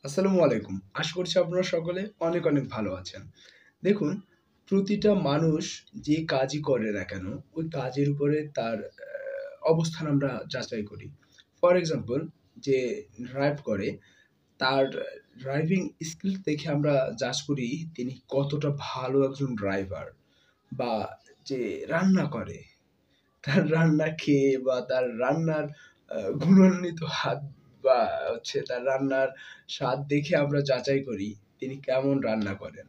আসসালামু আলাইকুম। আশা করছি আপনারা সকলে অনেক, অনেক ভালো আছেন। দেখুন, প্রতিটা মানুষ যে কাজই করে না কেন, ওই কাজের উপরে তার অবস্থান আমরা যাচাই করি। ফর এক্সাম্পল যে ড্রাইভ করে, তার ড্রাইভিং স্কিল দেখে আমরা জাজ করি তিনি কতটা ভালো একজন ড্রাইভার বা যে রান্না করে তার রান্না খেয়ে বা তার রান্নার গুণান্বিত হাত বা তার রান্নার স্বাদ দেখে আমরা যাচাই করি তিনি কেমন রান্না করেন।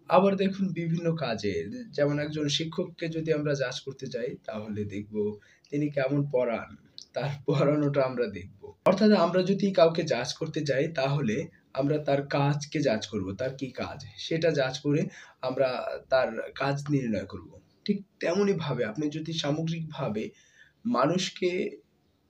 আবার দেখুন বিভিন্ন কাজে যেমন একজন শিক্ষককে যদি আমরা জাজ করতে যাই তাহলে দেখব তিনি কেমন পড়ান, তার পড়ানোটা আমরা দেখব। অর্থাৎ আমরা যদি কাউকে জাজ করতে যাই তাহলে আমরা তার কাজকে জাজ করব। তার কি কাজ? সেটা জাজ করে আমরা তার কাজ নির্ণয় করব। ঠিক তেমনই ভাবে আপনি যদি সামগ্রিকভাবে মানুষকে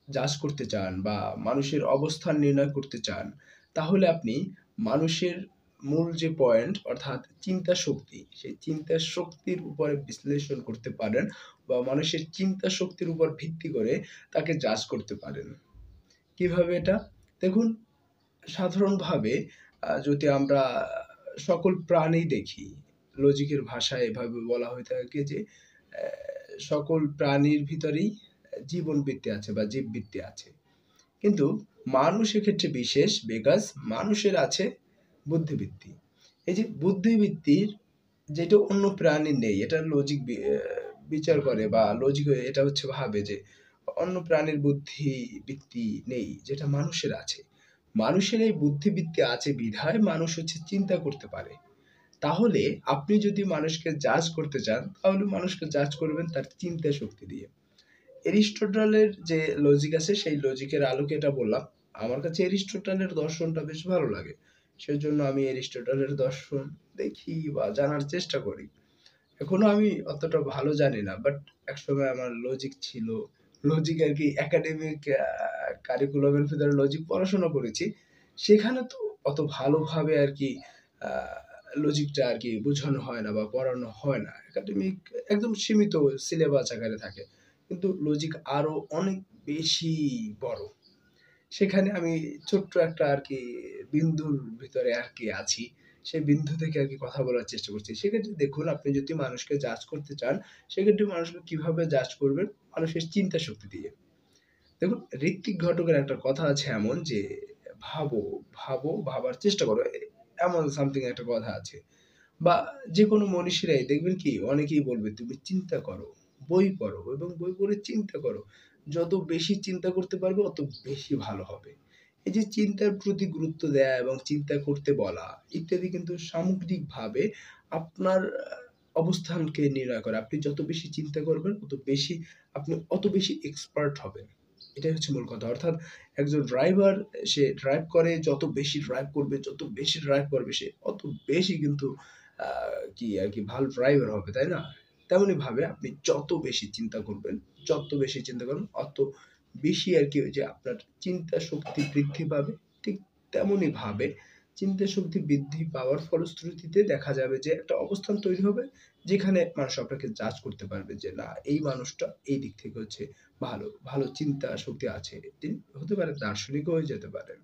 জাজ করতে চান বা মানুষের অবস্থান নির্ণয় করতে চান, তাহলে আপনি মানুষের মূল যে পয়েন্ট অর্থাৎ চিন্তা শক্তি, সেই চিন্তা শক্তির উপরে বিশ্লেষণ করতে পারেন বা মানুষের চিন্তা শক্তির উপর ভিত্তি করে তাকে জাজ করতে পারেন। কিভাবে এটা? দেখুন, সাধারণভাবে যদি আমরা সকল প্রাণী দেখি, লজিকের ভাষায় এভাবে বলা হয়ে থাকে যে, অ্যা সকল প্রাণীর ভিতরেই জীবনবৃত্তি আছে বা জীববৃত্তি আছে। কিন্তু মানুষ এক্ষেত্রে বিশেষ বিকজ মানুষের আছে বুদ্ধিবৃত্তি। এই যে বুদ্ধিবৃত্তির যেটা অন্য প্রাণীর নেই, এটা লজিক বিচার করে বা লজিক এটা হচ্ছে ভাবে যে অন্য প্রাণীর বুদ্ধিবৃত্তি নেই, যেটা মানুষের আছে। মানুষের এই বুদ্ধিবৃত্তি আছে বিধায় মানুষ চিন্তা করতে পারে। তাহলে আপনি যদি মানুষকে জাজ করতে চান, তাহলে মানুষকে জাজ করবেন তার চিন্তা শক্তি দিয়ে। এরিস্টটলের যে লজিক আছে সেই লজিকের আলোকে এটা বললাম। আমার কাছে এরিস্টটলের দর্শনটা বেশ ভালো লাগে। সেজন্য আমি এরিস্টটলের দর্শন দেখি বা জানার চেষ্টা করি। এখনো আমি অতটা ভালো জানি না। বাট একসময় আমার লজিক ছিল। লজিক আরকি একাডেমিক কারিকুলাম এর ভিতরে লজিক পড়াশোনা করেছি। সেখানে তো অত ভালোভাবে আরকি আ লজিকটা আরকি বোঝানো হয় না বা পড়ানো হয় না। একাডেমিক একদম সীমিত সিলেবাস আকারে থাকে। কিন্তু লজিক আরো অনেক বেশি বড়। সেখানে আমি ছোট্ট একটা আরকি বিন্দুর ভিতরে আরকি আছি। সেই বিন্দু থেকে আরকি কথা বলার চেষ্টা করছি। সেক্ষেত্রে দেখুন, আপনি যদি মানুষকে জাজ করতে চান, সেক্ষেত্রে মানুষকে কিভাবে জাজ করবেন? মানুষের চিন্তা শক্তি দিয়ে। দেখুন, ঋত্বিক ঘটকের একটা কথা আছে এমন যে, "ভাবো, ভাবো, ভাবার চেষ্টা করো।" এমন সামথিং একটা কথা আছে। বা যেকোনো মনীষীরাই দেখবেন কি অনেকেই বলবে, "তুমি চিন্তা করো, বই পড়ো এবং বই পড়ে চিন্তা করো। যত বেশি চিন্তা করতে পারবে অত বেশি ভালো হবে।" এই যে চিন্তার প্রতি গুরুত্ব দেয়া এবং চিন্তা করতে বলা ইত্যাদি কিন্তু সামগ্রিকভাবে আপনার অবস্থানকে নির্ণয় করে। আপনি যত বেশি চিন্তা করবেন আপনি অত বেশি এক্সপার্ট হবেন। এটাই হচ্ছে মূল কথা। অর্থাৎ একজন ড্রাইভার সে ড্রাইভ করে যত বেশি ড্রাইভ করবে, যত বেশি ড্রাইভ করবে সে অত বেশি কিন্তু আ কি আরকি ভালো ড্রাইভার হবে, তাই না? তেমনিভাবে আপনি যত বেশি চিন্তা করবেন, যত বেশি চিন্তা করবেন অত বেশি আরকি ওই যে আপনার চিন্তা শক্তি বৃদ্ধি পাবে। ঠিক তেমনিভাবে চিন্তা শক্তি বৃদ্ধি পাওয়ার ফলশ্রুতিতে দেখা যাবে যে একটা অবস্থান তৈরি হবে, যেখানে মানুষ আপনাকে জাজ করতে পারবে যে না এই মানুষটা এই দিক থেকে ভালো, ভালো চিন্তা শক্তি আছে। তিনি হতে পারে দার্শনিকও হয়ে যেতে পারেন।